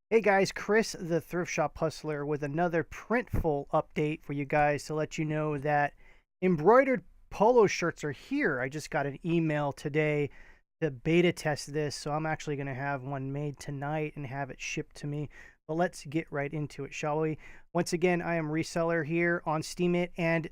Hey guys, Chris the Thrift Shop Hustler with another Printful update for you guys to let you know that embroidered polo shirts are here. I just got an email today to beta test this, so I'm actually going to have one made tonight and have it shipped to me. But let's get right into it, shall we? Once again, I am reseller here on Steemit and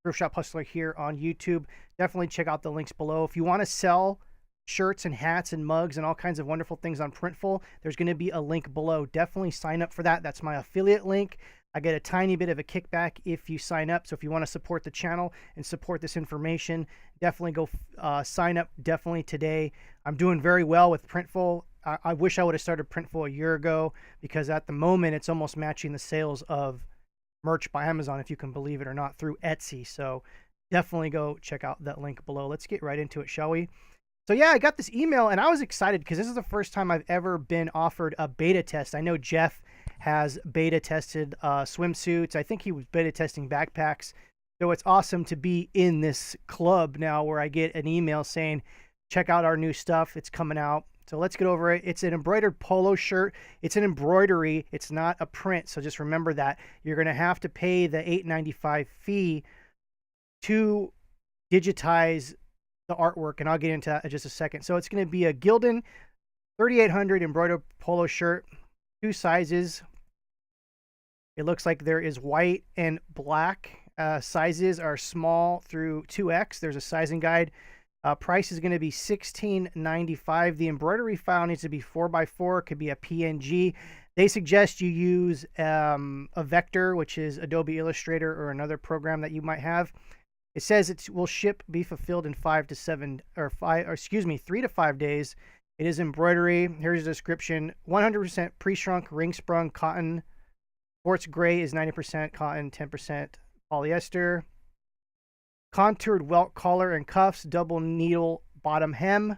Thrift Shop Hustler here on YouTube. Definitely check out the links below. If you want to sell shirts and hats and mugs and all kinds of wonderful things on Printful, there's going to be a link below. Definitely sign up for that. That's my affiliate link. I get a tiny bit of a kickback if you sign up. So if you want to support the channel and support this information, definitely go sign up definitely today. I'm doing very well with Printful. I wish I would have started Printful a year ago because at the moment it's almost matching the sales of merch by Amazon, if you can believe it or not, through Etsy. So definitely go check out that link below. Let's get right into it, shall we? So yeah, I got this email and I was excited because this is the first time I've ever been offered a beta test. I know Jeff has beta tested swimsuits. I think he was beta testing backpacks. So it's awesome to be in this club now where I get an email saying, check out our new stuff. It's coming out. So let's get over it. It's an embroidered polo shirt. It's an embroidery. It's not a print. So just remember that. You're going to have to pay the $8.95 fee to digitize the artwork, and I'll get into that in just a second. So it's going to be a Gildan 3800 embroidered polo shirt, two sizes. It looks like there is white and black. Sizes are small through 2X. There's a sizing guide. Price is going to be $16.95. The embroidery file needs to be 4x4. It could be a PNG. They suggest you use a vector, which is Adobe Illustrator or another program that you might have. It says it will be fulfilled in 3 to 5 days. It is embroidery. Here's a description: 100% pre-shrunk, ring-sprung cotton. Quartz gray is 90% cotton, 10% polyester. Contoured welt collar and cuffs, double needle bottom hem,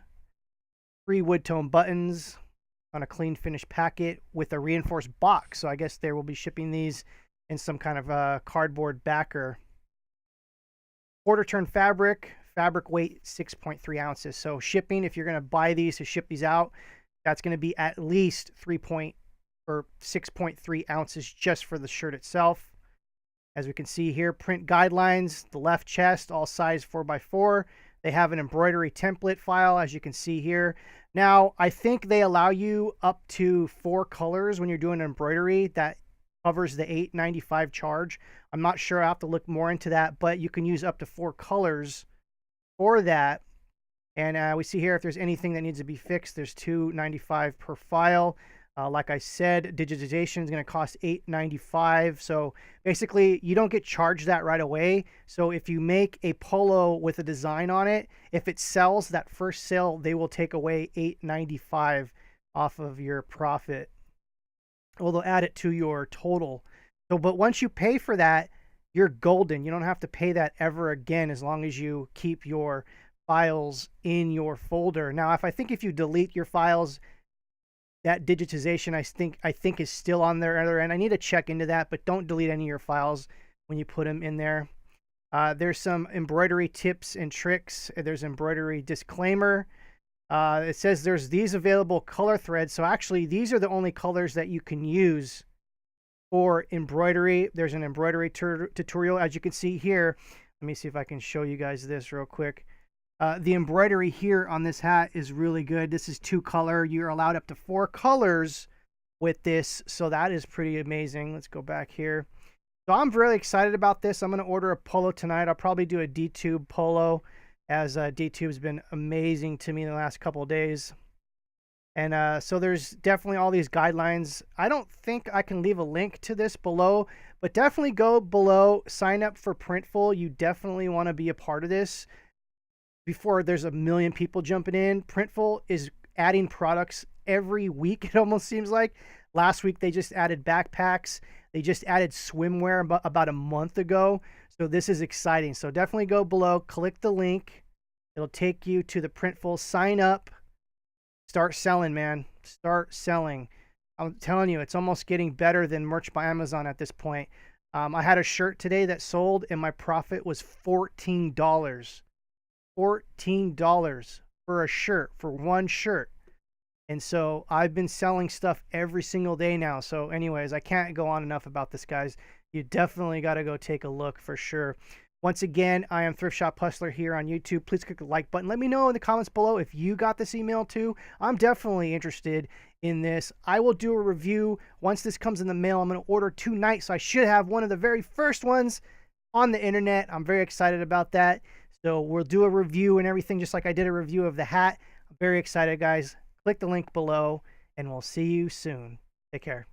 3 wood tone buttons on a clean finished packet with a reinforced box. So I guess they will be shipping these in some kind of cardboard backer. Quarter turn fabric weight 6.3 ounces. So shipping, if you're going to buy these to ship these out, that's going to be at least 6.3 ounces just for the shirt itself. As we can see here, print guidelines, the left chest, all size 4x4. They have an embroidery template file, as you can see here. Now, I think they allow you up to 4 colors when you're doing embroidery. That covers the $8.95 charge. I'm not sure. I have to look more into that, but you can use up to 4 colors for that. And we see here if there's anything that needs to be fixed, there's $2.95 per file. Like I said, digitization is going to cost $8.95. So basically, you don't get charged that right away. So if you make a polo with a design on it, if it sells that first sale, they will take away $8.95 off of your profit. Well, they'll add it to your total. So, but once you pay for that, you're golden. You don't have to pay that ever again as long as you keep your files in your folder. Now, if you delete your files, that digitization I think is still on their other end. I need to check into that, but don't delete any of your files when you put them in there. There's some embroidery tips and tricks. There's embroidery disclaimer. It says there's these available color threads. So actually, these are the only colors that you can use for embroidery. There's an embroidery tutorial, as you can see here. Let me see if I can show you guys this real quick. The embroidery here on this hat is really good. This is 2 color. You're allowed up to 4 colors with this. So that is pretty amazing. Let's go back here. So I'm really excited about this. I'm going to order a polo tonight. I'll probably do a D-Tube polo, as D-Tube's been amazing to me in the last couple of days. And so there's definitely all these guidelines. I don't think I can leave a link to this below, but definitely go below, sign up for Printful. You definitely want to be a part of this before there's a million people jumping in. Printful is adding products every week, it almost seems like. Last week, they just added backpacks. They just added swimwear about a month ago. So this is exciting. So definitely go below, click the link. It'll take you to the Printful. Sign up. Start selling, man. Start selling. I'm telling you, it's almost getting better than merch by Amazon at this point. I had a shirt today that sold, and my profit was $14. $14 for a shirt, for one shirt. And so I've been selling stuff every single day now. So anyways, I can't go on enough about this, guys. You definitely got to go take a look for sure. Once again, I am Thrift Shop Hustler here on YouTube. Please click the like button. Let me know in the comments below if you got this email too. I'm definitely interested in this. I will do a review once this comes in the mail. I'm going to order tonight, so I should have one of the very first ones on the internet. I'm very excited about that. So we'll do a review and everything, just like I did a review of the hat. I'm very excited, guys. Click the link below, and we'll see you soon. Take care.